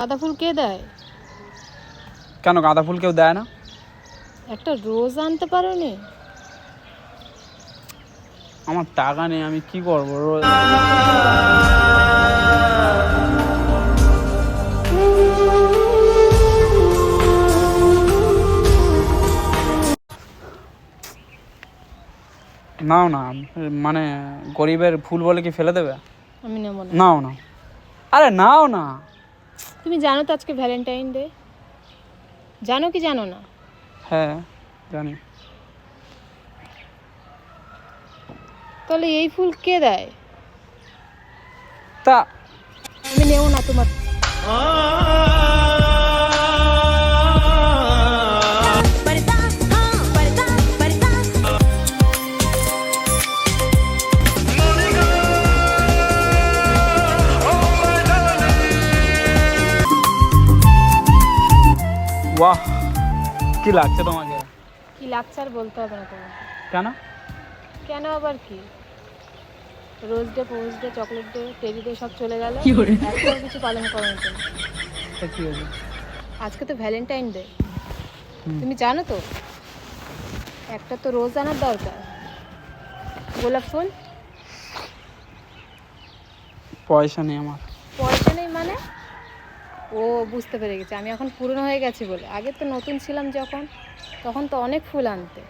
গাঁদা ফুল কে দেয়? কেন গাঁদা ফুল কেউ দেয় না? একটা রোজ আনতে পারোনি? আমার টাকা নেই, আমি কি করবো? নাও না, মানে গরিবের ফুল বলে কি ফেলে দেবে? আমি নেব না। নাও না, আরে নাও না। তুমি জানো তো আজকে ভ্যালেন্টাইন ডে? জানো কি জানো না? হ্যাঁ জানি। তাহলে এই ফুল কে দেয়? তা আমি নেব না তোমার। বাহ, কি লাগছে তোমাকে? কি লাগছে আর বলতে হবে না তোমাকে। কেন? কেন আবার কি? Rose day, pose day, chocolate day, teddy day সব চলে গেল, একটাও কিছু পালন করো না তুমি। তা কি হয়েছে? আজকে তো ভ্যালেন্টাইন ডে, তুমি জানো তো? একটা তো রোজ আনার দরকার, গোলাপ ফুল। পয়সা নেই আমার। পয়সা নেই মানে? ও বুঝতে পেরে গেছে, আমি এখন পুরনো হয়ে গেছি বলে। আগে তো নতুন ছিলাম যখন, তখন তো অনেক ফুল আনতে,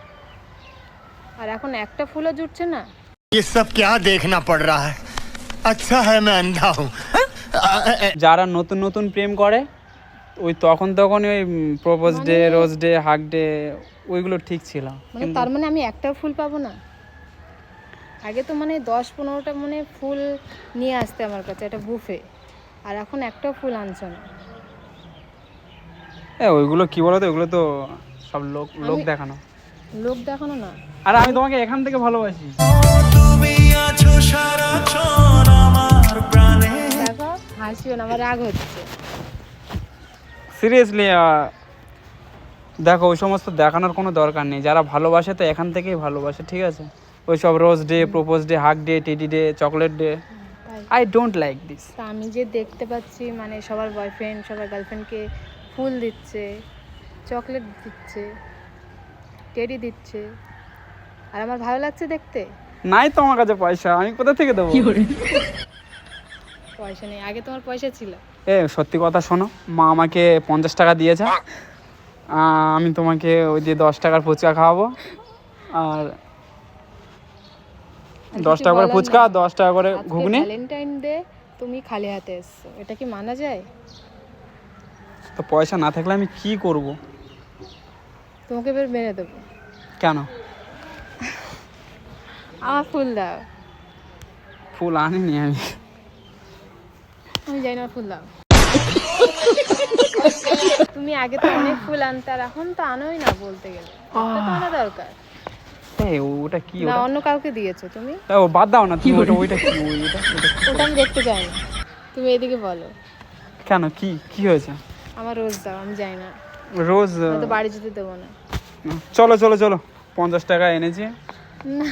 আর এখন একটা ফুলও জুটছে না। ये सब क्या देखना पड़ रहा है? अच्छा है मैं अंधा हूँ। যারা নতুন নতুন প্রেম করে ওই তখন ওই propose day, rose day, hug day, ওইগুলো ঠিক ছিল। মানে তার মানে আমি একটাও ফুল পাবো না? আগে তো মানে 10-15টা মানে ফুল নিয়ে আসতে আমার কাছে, একটা বুফে, আর এখন একটাও ফুল আনছো না। ওইগুলো কি বলতো, ওইগুলো তো সব লোক লোক দেখানো। লোক দেখানো না। আর আমি তোমাকে এখান থেকে ভালোবাসি। দেখো হাসিও না, আমার রাগ হচ্ছে। সিরিয়াসলি দেখো, ওই সমস্ত দেখানোর কোনো দরকার নেই। যারা ভালোবাসে তো এখান থেকেই ভালোবাসে, ঠিক আছে? ওই সব rose day, propose day, hug day, teddy day, chocolate day, I don't like this. তা আমি যে দেখতে পাচ্ছি মানে সবার বয়ফ্রেন্ড সবার গার্লফ্রেন্ডকে ফুল দিচ্ছে, চকলেট দিচ্ছে, টেডি দিচ্ছে, আর আমার ভালো লাগছে দেখতে। নাই তো আমার কাছে পয়সা, আমি কোথা থেকে দেবো? পয়সা নেই, আগে তোমার পয়সা ছিল। সত্যি কথা শোনো, মা আমাকে 50 টাকা দিয়েছে। আমি তোমাকে ওই যে 10 টাকার ফুচকা খাওয়াবো, আর 10 টাকা করে ফুচকা, 10 টাকা করে ঘুগনি। ভ্যালেন্টাইন ডে তুমি খালি হাতে এসছো, এটা কি মানা যায়? তো পয়সা না থাকলে আমি কি করব? তোমাকে এবার মেরে দেবো। কেন? আমার ফুল দাও। ফুল আনিনি আমি। আমি জানি না, ফুল দাও। তুমি আগে তো অনেক ফুল আনতে, আর এখন তো আনোই না বলতে গেলে। একটা তো আনা দরকার। ওটা কি? না অন্য কাউকে দিয়েছো তুমি? ও বাদ দাও না তুমি। ওইটা কি? ওটা আমি দেখতে চাই না, তুমি এদিকে বলো। কেন, কি কি হয়েছে? আমার রোজ দাও, আমি যাই না। রোজ তো বাড়ি যেতে দেবো না। চলো চলো চলো, 50 টাকা এনেছি, না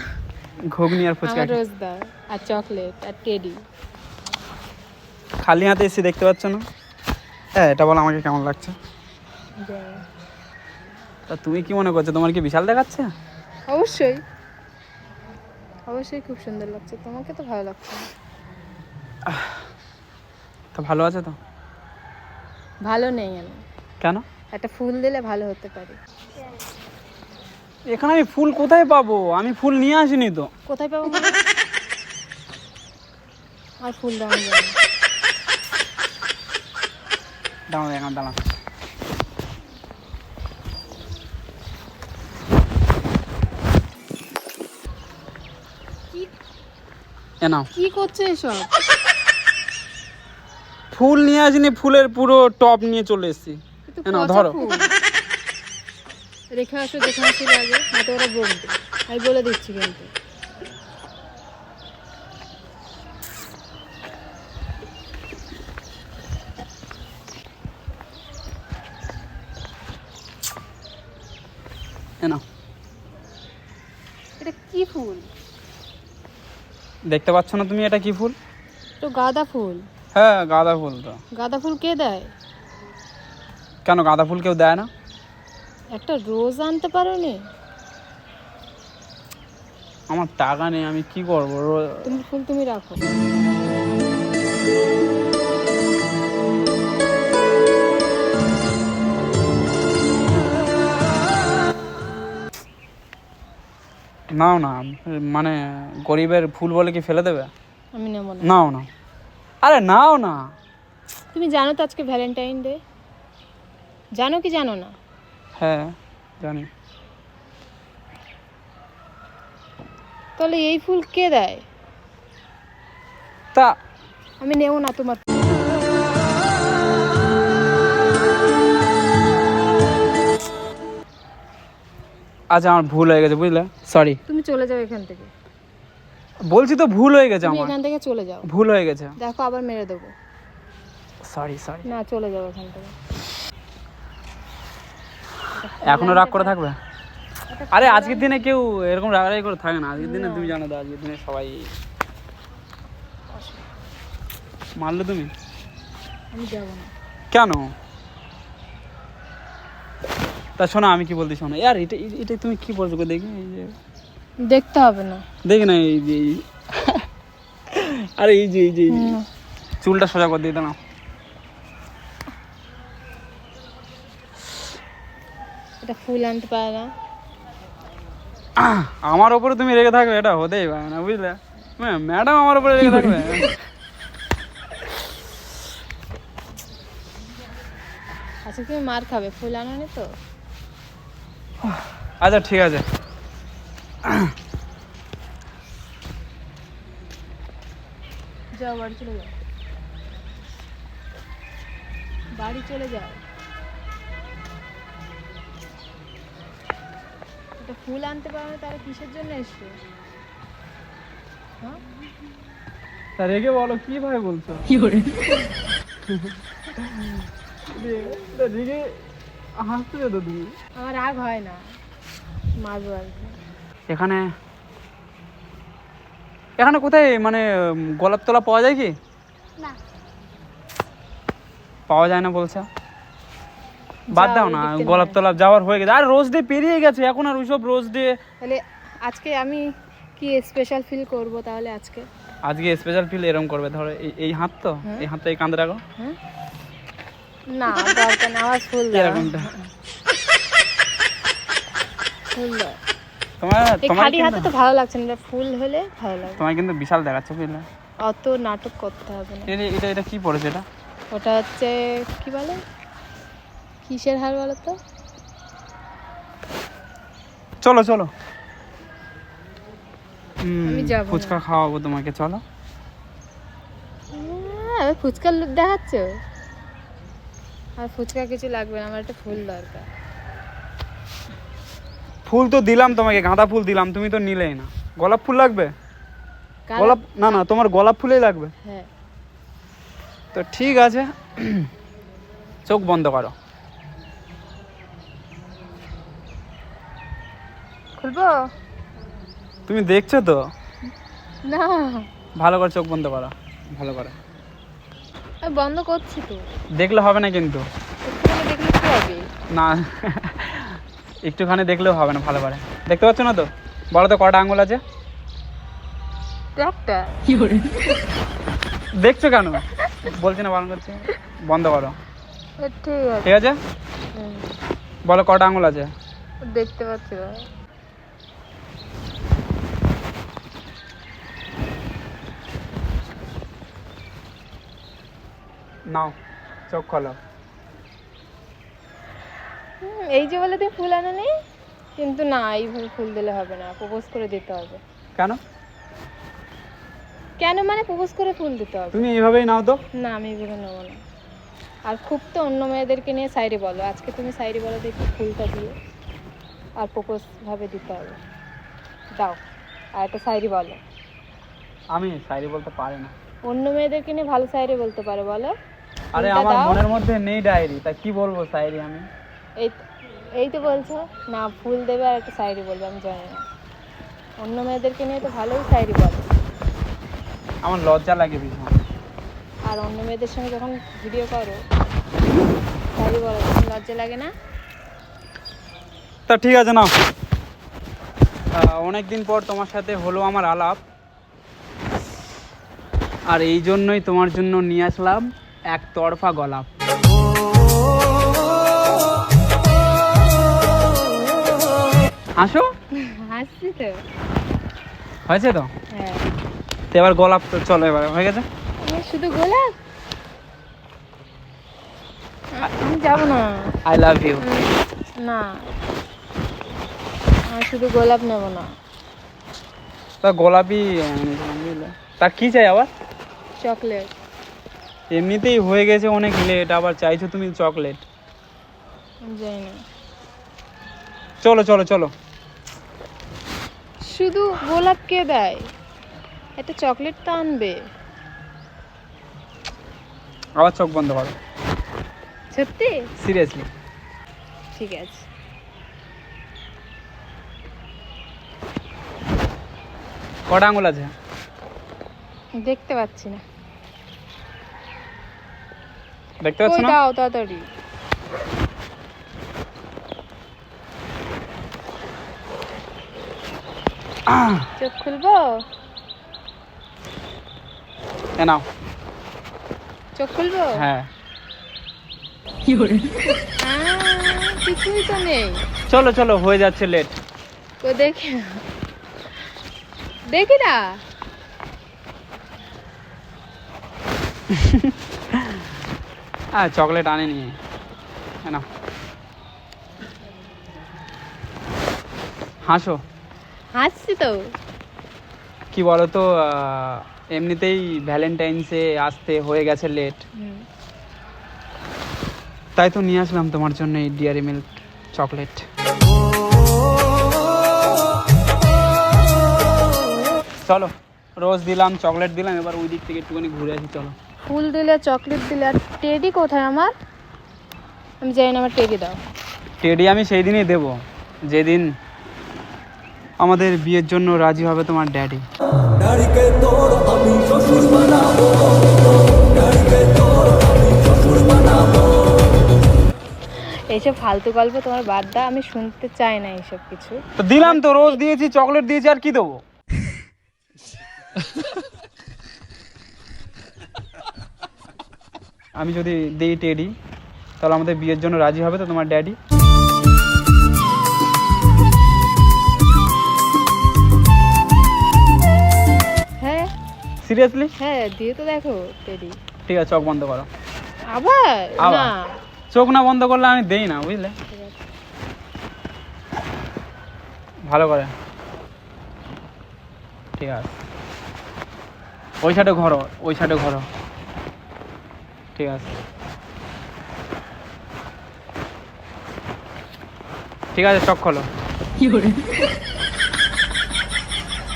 ঘুগনি আর ফুচকা। আমার রোজ দাও, আর চকলেট, আর টেডি। খালি হাতে এসে দেখতে পাচ্ছ না? এটা বলো আমাকে কেমন লাগছে? তা তুমি কি মনে করছো, তোমার কি বিশাল দেখাচ্ছে? অবশ্যই অবশ্যই খুব সুন্দর লাগছে, তোমাকে তো ভালো লাগছে না। তা ভালো আছে তো? ভালো নেই আমি। কেন? একটা ফুল দিলে ভালো হতে পারি। এখানে আমি ফুল কোথায় পাবো? আমি ফুল নিয়ে আসিনি তো। কোথায় পাবো মানে? আর ফুল দাও, আমি যাই না। দাঁড়াও এখানে, দাঁড়াও। নাও। কি করছো এসব? ফুল নিয়ে আসিনি, ফুলের পুরো টপ নিয়ে চলে এসেছি। নাও ধরো। রেখে আসো, দেখে আসি আগে, হাতে ওরা বলবে। আমি বলে দিচ্ছি কিন্তু। নাও। এটা কি ফুল? দেখতে পাচ্ছ না তুমি এটা কি ফুল? তো গাঁদা ফুল। হ্যাঁ গাঁদা ফুল। তো গাঁদা ফুল কে দেয়? কেন গাঁদা ফুল কেউ দেয় না? একটা রোজ আনতে পারোনি? আমার টাকা নেই, আমি কি করবো? তুমি ফুল তুমি রাখো। নাও না, মানে গরিবের ফুল বলে কি ফেলে দেবে? আমি নেবো না। নাও না, আরে নাও না। তুমি জানো তো আজকে ভ্যালেন্টাইন ডে? জানো কি জানো না? হ্যাঁ জানি। তাহলে এই ফুল কে দেয়? তা আমি নেবো না তোমার। আচ্ছা আমার ভুল হয়ে গেছে, বুঝলে, সরি। তুমি চলে যাও এখান থেকে। বলছি তো ভুল হয়ে গেছে, তুমি আমার এখান থেকে চলে যাও। ভুল হয়ে গেছে। দেখো আবার মেরে দেবো। Sorry sorry. না, চলে যাও এখান থেকে। এখনো রাগ করে থাকবে? আরে আজকের দিনে কেউ এরকম রাগারাগি করে থাকে না। আজকের দিনে তুমি জানো তো, আজকের দিনে সবাই মারলে তুমি। আমি যাবো না। কেন? তা শোনো আমি কি বলতে, শোনো ইয়ার, এটা এটা তুমি কি বলছো গো? দেখি এই যে, দেখতে হবে না। দেখি না এই যে আরে এই যে এই যে চুলটা সোজা করে দিয়ে দাও। এটা ফুল আনতে পারে না। আমার ওপরে তুমি রেগে থাকবে, এটা হতেই পারে না, বুঝলে ম্যাডাম, আমার ওপরে রেগে থাকবে। আচ্ছা তুমি মার খাবে, ফুল আনোনি তো। আচ্ছা ঠিক আছে। যাও বাড়ি চলে যাও। বাড়ি চলে যাও। এটা ফুল আনতে পারো না, তাহলে কিসের জন্য এসছো? হ্যাঁ, তা রেগে বলো, কি ভাবে বলছো? রেগে হাসতে তো তুমি। আমার রাগ হয় না, মারবো আর কি। এখানে এখানে কোথায় মানে গোলাপ তোলা পাওয়া যায় কি? না, পাওয়া যায় না বলছে। বাদ দাও না, গোলাপ তোলা যাওয়ার হয়ে গেছে। আর রোজ ডে পেরিয়ে গেছে, এখন আর ওইসব রোজ ডে। তাহলে আজকে আমি কি স্পেশাল ফিল করব? তাহলে আজকে স্পেশাল ফিল এরকম করবে, ধরো এই হাত তো, এই হাতটা এই কাঁধে রাখো। হ্যাঁ, না দরকার না, আমার ফুল দাও। এরকমটা ফুল দাও। তোমার এই তোমার খালি হাতে তো ভালো লাগছে না, ফুল হলে ভালো লাগবে। তোমার কিন্তু বিশাল দেখাচ্ছে, বুঝলে। অত নাটক করতে হবে না। এটা এটা কি পড়েছে এটা? ওটা হচ্ছে কি বলে, কিসের হার বলো তো? চলো চলো, আমি যাবো না। ফুচকা খাওয়াবো তোমাকে, চলো। আমি ফুচকার লোক দেখাচ্ছ? আর ফুচকা কিছু লাগবে না, আমার একটা ফুল দরকার। ফুল তো দিলাম তোমাকে, গাঁদা ফুল দিলাম, তুমি তো নিলেই না। গোলাপ ফুল লাগবে? গোলাপ না না, তোমার গোলাপ ফুলই লাগবে। হ্যাঁ, তো ঠিক আছে, চোখ বন্ধ করো। খুলবো? তুমি দেখছো তো? না, ভালো করে চোখ বন্ধ করো, ভালো করে। আমি বন্ধ করছি তো। দেখলে হবে না কিন্তু। একটুখানি দেখলে কি হবে? না একটুখানি দেখলেও হবে না, ভালো করে দেখতে পাচ্ছ না তো? বলো তো কটা আঙুল আছে? একটা। দেখছো কেন? বলছি না, বারণ করছি, বন্ধ করো। ঠিক আছে। ঠিক আছে, বলো কটা আঙুল আছে? দেখতে পাচ্ছি না। নাও চোখ খোলো। এই যে বলে তুমি ফুল আনো নি, কিন্তু না, এইভাবে ফুল দিলে হবে না, প্রপোজ করে দিতে হবে। কেন? কেন মানে প্রপোজ করে ফুল দিতে হবে। তুমি এইভাবেই নাও তো। না, আমি এগুলো নেবো না। আর খুব তো অন্য মেয়েদেরকে নিয়ে সাইডে বলো, আজকে তুমি সাইডে বলো দেখি ফুলটা দিয়ে, আর প্রপোজ ভাবে দিতে হবে। দাও, আর একটা সাইডে বলো। আমি শায়রি বলতে পারি না। অন্য মেয়েদেরকে নিয়ে ভালো সাইডে বলতে পারে, বলো। আরে ফুলটা আমার দাও। মনের মধ্যে নেই ডায়েরি, তা কি বলবো শায়রি আমি? এই তো বলছো না ফুল দেবে আর একটা সাইডে বলবে, আমি জানি না। অন্য মেয়েদেরকে নিয়ে তো ভালোই সাইডে বলো। আমার লজ্জা লাগে ভীষণ। আর অন্য মেয়েদের সঙ্গে যখন ভিডিও করো সাইডে বলো, তখন লজ্জা লাগে না? তা ঠিক আছে নাও। অনেকদিন পর তোমার সাথে হলো আমার আলাপ, আর এই জন্যই তোমার জন্য নিয়ে আসলাম একতরফা গোলাপ। আসো। হাসছি তো। হয়েছে তো? হ্যাঁ। তো এবার গোলাপ তো চলো, এবার হয়ে গেছে। আমার শুধু গোলাপ? আমি যাবো না। I love you. না, আমি শুধু গোলাপ নেব না। তা গোলাপই এনেছিলাম, বুঝলে। তা কি চাই আবার? চকলেট। এমনিতেই হয়ে গেছে অনেক লেট, আবার চাইছো তুমি চকলেট? আমি যাই না। চলো চলো চলো। শুধু গোলাপ কে দেয়? একটা চকলেট তো আনবে। আবার চোখ বন্ধ করো। সত্যি? সিরিয়াসলি। ঠিক আছে। কটা আঙুল আছে? দেখতে পাচ্ছি না। দেখতে পাচ্ছ কই না? দাও তাড়াতাড়ি। চোখ খুলবো? এ নাও। চোখ খুলবো? হ্যাঁ। কিছুই তো নেই। চলো চলো, হয়ে যাচ্ছে লেট। তো দেখি দেখি না। চকলেট আনেনি। না, হাসো। হাসছি তো। কি বলো তো, এমনিতেই ভ্যালেন্টাইন্সে আসতে হয়ে গেছে লেট, তাই তো নিয়ে আসলাম তোমার জন্য এই ডিয়ারি মিল্ক চকলেট। চলো, রোজ দিলাম, চকলেট দিলাম, এবার ওই দিক থেকে একটুখানি ঘুরে আসি। চলো। ফুল দিলে, চকলেট দিলে, আর টেডি কোথায় আমার? আমি যাই না, আমার টেডি দাও। টেডি আমি সেই দিনই দেবো যেদিন আমাদের বিয়ের জন্য রাজি হবে তোমার ড্যাডি। এইসব ফালতু গল্প তোমার বাদ দাও, আমি শুনতে চাই না এইসব কিছু। তো দিলাম তো, রোজ দিয়েছি, চকলেট দিয়েছি, আর কি দেবো? আমি যদি দিই টেডি, তাহলে আমাদের বিয়ের জন্য রাজি হবে তো তোমার ড্যাডি? হ্যাঁ। সিরিয়াসলি? হ্যাঁ, দিয়ে তো দেখো টেডি। ঠিক আছে, চোখ বন্ধ করো। আবার আবার? না, চোখ না বন্ধ করলে আমি দেই না, বুঝলে। ভালো করে। ঠিক আছে, ওই সাইডে ঘরো, ওই সাইডে ঘরো। ঠিক আছে, ঠিক আছে, চোখ খোলো।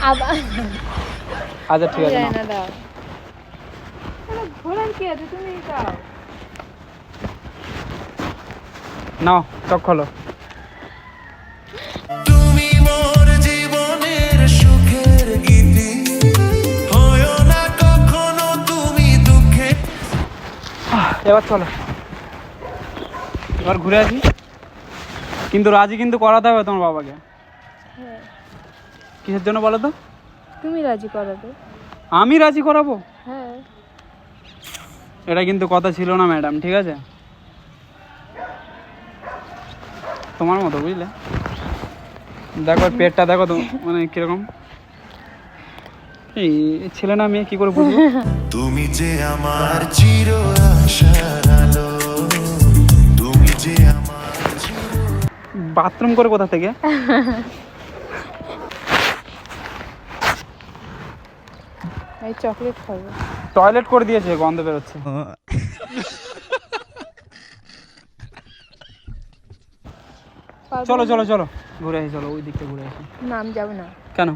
আবার আচ্ছা ঠিক আছে, যাই নাও। না, দাও। ঘোরার কি আছে, তুমি দাও। নাও, চোখ খোলো। তুমি মোর জীবনের সুখের গীতি, হয়ো না কখনো তুমি দুঃখে। এবার চলো, এবার ঘুরে আসি। কিন্তু রাজি কিন্তু করাতে হবে তোমার বাবাকে। হ্যাঁ, কিসের জন্য বলো তো? তুমি রাজি করাবে। আমি রাজি করাবো? হ্যাঁ। এটা কিন্তু কথা ছিল না ম্যাডাম, ঠিক আছে? তোমার মতো, বুঝলে। দেখো পেটটা দেখো তো, মানে কিরকম। এই ছেলে না মেয়ে কি করে বুঝবো? তুমি যে আমার চির আশার আলো, তুমি যে আমার বাথরুম করে কোথা থেকে? এই চকলেট খাবো। টয়লেট করে দিয়েছে, গন্ধ বেরোচ্ছে। চলো চলো চলো, ঘুরে আসি, চলো ওই দিকটা ঘুরে আসি। না, আমি যাবো না। কেন?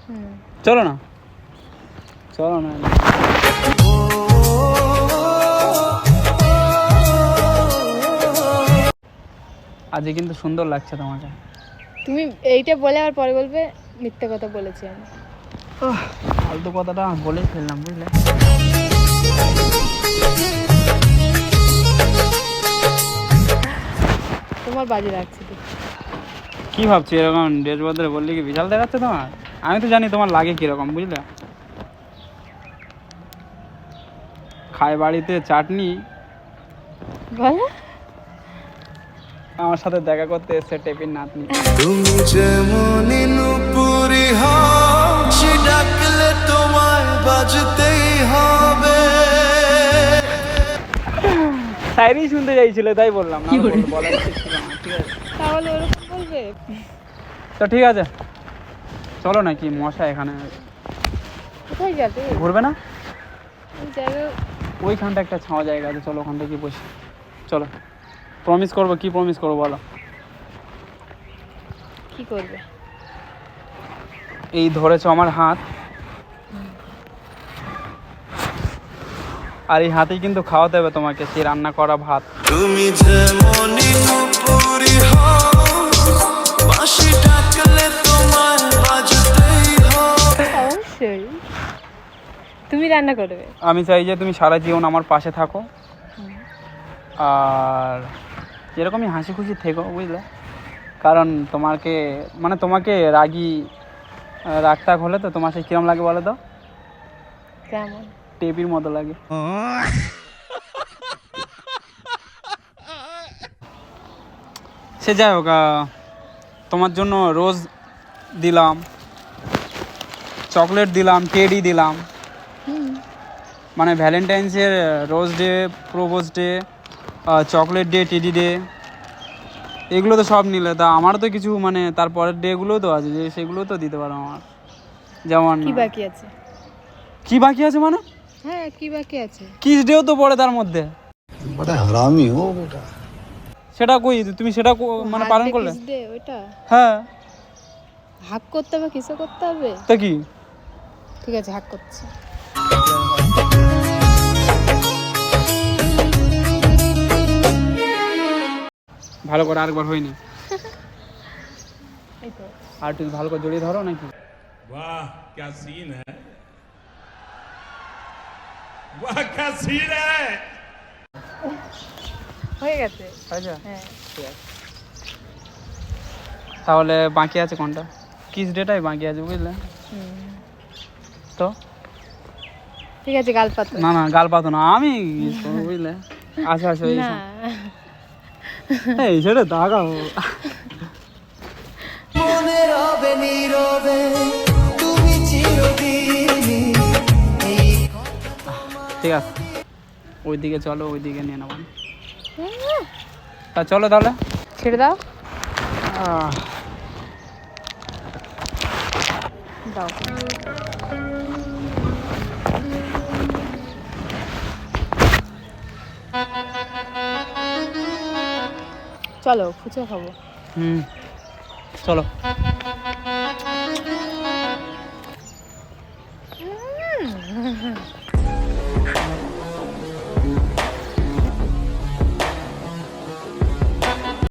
হুম। চলো না, চলো না। আজকে কিন্তু সুন্দর লাগছে তোমাকে। তুমি এইটা বলে আর পরে বলবে মিথ্যে কথা বলেছি আমি। ফালতু কথাটা বলেই ফেললাম, বুঝলে। তোমার বাজি রাখছি তো। কি ভাবছি এরকম ড্রেস বদলে বললি কি বিশাল দেখাচ্ছে তোমার? আমি তো জানি তোমার লাগে কিরকম, বুঝলে? খায় বাড়িতে চাটনি, বলো। আমার সাথে দেখা করতে এসছে টেপির নাতনি। তুমি যেমন নুপুরি হও, সে ডাকলে তোমায় বাজতেই হবে। শায়রি শুনতে চাইছিল তাই বললাম, না বলার উচিত ছিল না, ঠিক আছে? তাহলে ওরকম বলবে? তো ঠিক আছে, চলো নাকি মশা এখানে কোথায় যাবে? ঘুরবে না? ওই জায়গা ওইখানটা একটা ছাওয়া জায়গা আছে, চলো ওখান থেকে বসি। চলো, প্রমিস করবো। কি প্রমিস করবো বলো? কি করবে? এই ধরেছো আমার হাত, আর এই হাতেই কিন্তু খাওয়াতে হবে তোমাকে সেই রান্না করা ভাত। তুমি যেমন নুপুরি হও, বাঁশি ডাকলে তোমায় বাজতেই হবে। অবশ্যই তুমি রান্না করবে। আমি চাই যে তুমি সারা জীবন আমার পাশে থাকো, আর এরকমই হাসি খুশি থেকো, বুঝলে? কারণ তোমাকে মানে তোমাকে রাগী রাগটাগ হলে তো তোমার সেই কিরম লাগে বলো তো? কেমন? টেপির মতো লাগে। সে যাই হোক, তোমার জন্য রোজ দিলাম, চকলেট দিলাম, টেডি দিলাম, মানে ভ্যালেন্টাইন্সের rose day, propose day, chocolate day, teddy day, এগুলো তো সব নিলে। তা আমার তো কিছু মানে তারপরের ডেগুলোও তো আছে, যে সেগুলো তো দিতে পারো আমার। যেমন কি বাকি আছে? কি বাকি আছে মানে? হ্যাঁ, কি বাকি আছে? কিস ডেও তো পড়ে তার মধ্যে। बड़ा हरामी हो बेटा। সেটা কই তুমি সেটা মানে পালন করলে? কিস ডে ওইটা হ্যাঁ, হাক করতে হবে, কিসে করতে হবে? তা কি? ঠিক আছে, হাক করছি। ভালো করে আরেকবার হয়নি, এই তো আর একটু ভালো করে জড়িয়ে ধরো নাকি? वाह क्या सीन है, वाह क्या सीन है। হয়ে গেছে। আচ্ছা, হ্যাঁ, ঠিক আছে। তাহলে বাকি আছে কোনটা? কিস ডেটাই বাকি আছে, বুঝলে? তো ঠিক আছে, গাল পাতো। না না, গাল পাতো না, আমি kiss করবো, বুঝলে? আচ্ছা আচ্ছা, এই না, এই সেটা দাগাও। মনে রবে নীরবে তুমি চিরদিনই। ঠিক আছে, ওইদিকে চলো, ওইদিকে নিয়ে নেবো। তা চলো তাহলে। ছেড়ে দাও। দাও। চলো, ফুচকা খাবো। চলো।